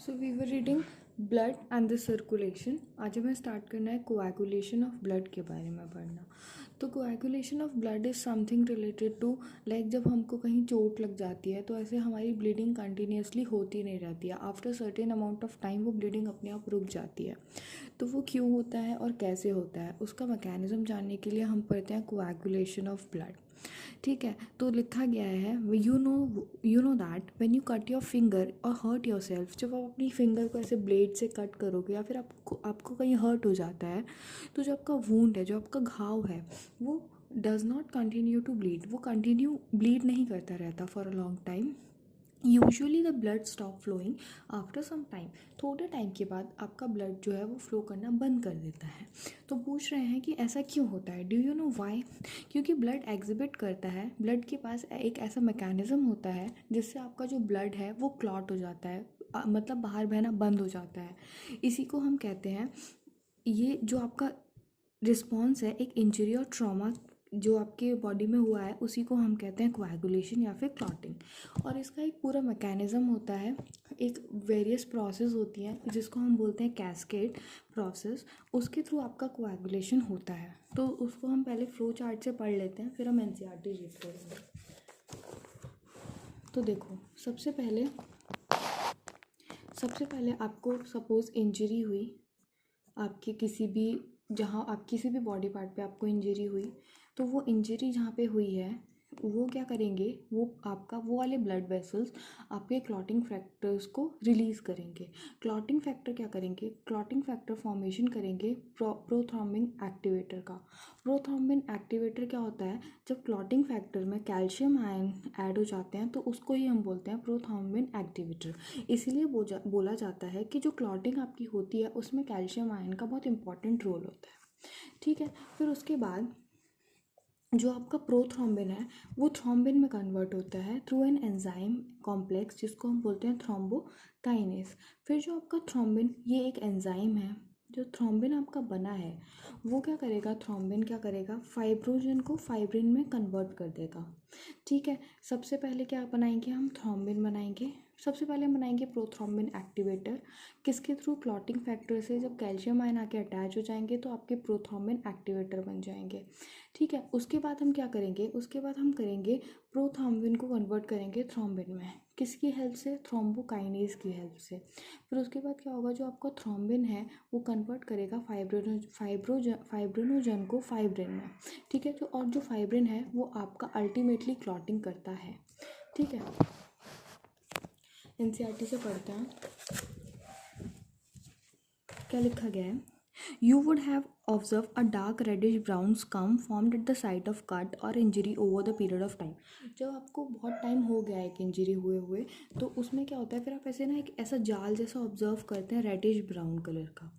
So we were reading blood and the circulation. आज हमें start करना है कोएगुलेशन ऑफ ब्लड के बारे में पढ़ना। तो coagulation of blood is something related to like जब हमको कहीं चोट लग जाती है तो ऐसे हमारी ब्लीडिंग कंटिन्यूसली होती नहीं रहती है। After certain amount of time वो ब्लीडिंग अपने आप रुक जाती है। तो वो क्यों होता है और कैसे होता है उसका मैकेनिज्म जानने के लिए हम पढ़ते हैं कोएगुलेशन ऑफ ब्लड। ठीक है, तो लिखा गया है you know that when you cut your finger और हर्ट योर सेल्फ, जब आप अपनी फिंगर को ऐसे ब्लेड से कट करोगे या फिर आपको कहीं हर्ट हो जाता है तो जो आपका वूंड है, जो आपका घाव है, वो does not continue to bleed, वो कंटिन्यू ब्लीड नहीं करता रहता for a long time. Usually the blood stop flowing after some time, थोड़े टाइम के बाद आपका ब्लड जो है वो फ्लो करना बंद कर देता है। तो पूछ रहे हैं कि ऐसा क्यों होता है, डू यू नो वाई? क्योंकि ब्लड एग्जिबिट करता है, ब्लड के पास एक ऐसा मैकेनिज्म होता है जिससे आपका जो ब्लड है वो क्लॉट हो जाता है, मतलब बाहर बहना बंद हो जाता है। इसी को हम कहते हैं, ये जो आपका रिस्पॉन्स है एक इंजरी और ट्रॉमा जो आपके बॉडी में हुआ है उसी को हम कहते हैं कोएगुलेशन या फिर क्लॉटिंग। और इसका एक पूरा मैकेनिज्म होता है, एक वेरियस प्रोसेस होती हैं जिसको हम बोलते हैं कैस्केड प्रोसेस, उसके थ्रू आपका कोएगुलेशन होता है। तो उसको हम पहले फ्लो चार्ट से पढ़ लेते हैं, फिर हम एनसीईआरटी रीड करेंगे। तो देखो, सबसे पहले आपको सपोज़ इंजरी हुई, आपके किसी भी जहाँ आप किसी भी बॉडी पार्ट पे आपको इंजरी हुई, तो वो इंजरी जहाँ पे हुई है वो क्या करेंगे, वो आपका वो वाले ब्लड वेसल्स आपके क्लॉटिंग फैक्टर्स को रिलीज़ करेंगे। क्लॉटिंग फैक्टर क्या करेंगे, क्लॉटिंग फैक्टर फॉर्मेशन करेंगे प्रोथ्रोम्बिन एक्टिवेटर का। प्रोथ्रोम्बिन एक्टिवेटर क्या होता है, जब क्लॉटिंग फैक्टर में कैल्शियम आयन ऐड हो जाते हैं तो उसको ही हम बोलते हैं प्रोथ्रोम्बिन एक्टिवेटर। इसीलिए बोला जाता है कि जो क्लॉटिंग आपकी होती है उसमें कैल्शियम आयन का बहुत इंपॉर्टेंट रोल होता है। ठीक है, फिर उसके बाद जो आपका प्रोथ्रोम्बिन है वो थ्रोम्बिन में कन्वर्ट होता है थ्रू एन एंजाइम कॉम्प्लेक्स जिसको हम बोलते हैं थ्रोम्बोकाइनेस। फिर जो आपका थ्रोम्बिन, ये एक एंजाइम है, जो थ्रोम्बिन आपका बना है वो क्या करेगा, थ्रोम्बिन क्या करेगा, फाइब्रोजन को फाइब्रिन में कन्वर्ट कर देगा। ठीक है, सबसे पहले क्या बनाएंगे, हम थ्रोम्बिन बनाएंगे। सबसे पहले हम बनाएंगे प्रोथ्रोम्बिन एक्टिवेटर, किसके थ्रू, क्लॉटिंग फैक्टर से। जब कैल्शियम आयन आके अटैच हो जाएंगे तो आपके प्रोथ्रोम्बिन एक्टिवेटर बन जाएंगे। ठीक है, उसके बाद हम क्या करेंगे, उसके बाद हम करेंगे प्रोथ्रोम्बिन को कन्वर्ट करेंगे थ्रोम्बिन में, किसकी हेल्प से, थ्रोम्बोकाइनेज की हेल्प से। फिर उसके बाद क्या होगा, जो आपका थ्रोम्बिन है वो कन्वर्ट करेगा फाइब्रिनोजन को फाइब्रिन में। ठीक है, तो और जो फाइब्रिन है वो आपका अल्टीमेटली क्लॉटिंग करता है। ठीक है, एनसीईआरटी से पढ़ते हैं क्या लिखा गया है। You would have observed a dark reddish brown scum formed at the site of cut or injury over the period of time। जब आपको बहुत टाइम हो गया एक इंजरी हुए हुए तो उसमें क्या होता है, फिर आप ऐसे ना एक ऐसा जाल जैसा ऑब्जर्व करते हैं रेडिश ब्राउन कलर का।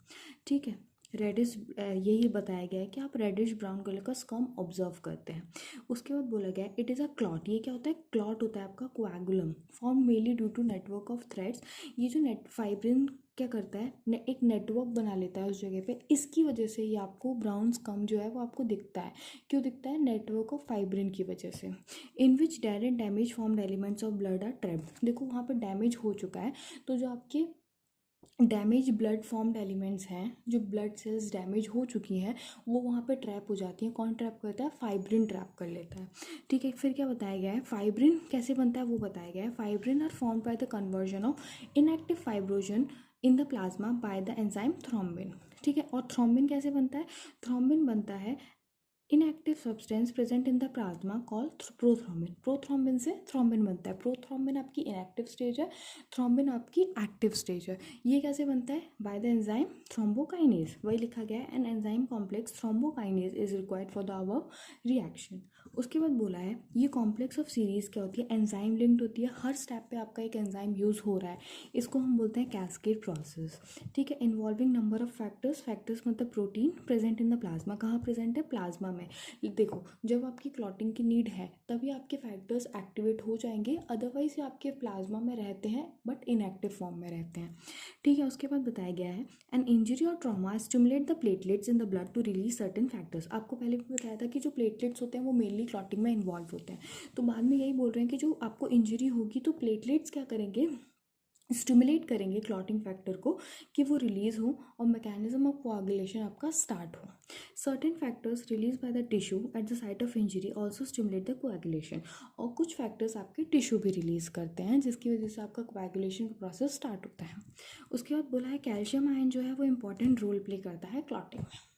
ठीक है, रेडिश, यही बताया गया है कि आप रेडिश ब्राउन कलर का स्कम ऑब्जर्व करते हैं। उसके बाद बोला गया है इट इज़ अ क्लॉट। ये क्या होता है, क्लॉट होता है आपका coagulum form mainly due to network of threads. ये जो फाइब्रिन क्या करता है, एक नेटवर्क बना लेता है उस जगह पे, इसकी वजह से ही आपको ब्राउन स्कम जो है वो आपको दिखता है। क्यों दिखता है, नेटवर्क ऑफ फाइब्रिन की वजह से। In which direct damage formed elements of blood are trapped. देखो वहाँ पे डैमेज हो चुका है, तो जो आपके डैमेज ब्लड फॉर्म्ड एलिमेंट्स हैं, जो ब्लड सेल्स डैमेज हो चुकी हैं, वो वहाँ पे ट्रैप हो जाती हैं। कौन ट्रैप करता है, फाइब्रिन ट्रैप कर लेता है। ठीक है, फिर क्या बताया गया है, फाइब्रिन कैसे बनता है वो बताया गया है। Fibrin are formed by the conversion of inactive fibrinogen in the plasma by the enzyme thrombin. ठीक है, और थ्रोम्बिन कैसे बनता है, थ्रोम्बिन बनता है inactive substance present in the plasma called prothrombin. Prothrombin से थ्रोम्बिन बनता है। प्रोथ्रोम्बिन आपकी इनएक्टिव स्टेज है, थ्रोम्बिन आपकी एक्टिव स्टेज है। ये कैसे बनता है, बाय द एंजाइम थ्रोम्बोकाइनेज। वही लिखा गया है, an enzyme complex thrombokinase is required for the above reaction. उसके बाद बोला है ये कॉम्प्लेक्स ऑफ सीरीज क्या होती है, एंजाइम लिंक्ड होती है। हर स्टेप पे आपका एक एंजाइम यूज़ हो रहा है, इसको हम बोलते हैं कैस्केड प्रोसेस। ठीक है, involving number of factors, factors मतलब protein present in the plasma. कहाँ प्रेजेंट है, प्लाज्मा में। देखो, जब आपकी क्लॉटिंग की नीड है तभी आपके फैक्टर्स एक्टिवेट हो जाएंगे, अदरवाइज ये आपके प्लाज्मा में रहते हैं बट इनएक्टिव फॉर्म में रहते हैं। ठीक है, उसके बाद बताया गया है एन इंजरी और trauma stimulate the platelets in the blood to release certain factors. आपको पहले भी बताया था कि जो प्लेटलेट्स होते हैं वो मेनली क्लॉटिंग में इन्वॉल्व होते हैं। तो बाद में यही बोल रहे हैं कि जो आपको इंजरी होगी तो प्लेटलेट्स क्या करेंगे, स्टिमुलेट करेंगे क्लॉटिंग फैक्टर को कि वो रिलीज़ हो और मैकेनिज्म ऑफ कोआगुलेशन आपका स्टार्ट हो। Certain factors release by the tissue at the site of injury also stimulate the coagulation. और कुछ फैक्टर्स आपके टिश्यू भी रिलीज़ करते हैं जिसकी वजह से आपका कोआगुलेशन का प्रोसेस स्टार्ट होता है। उसके बाद बोला है कैल्शियम आयन जो है वो इंपॉर्टेंट रोल प्ले करता है क्लॉटिंग में।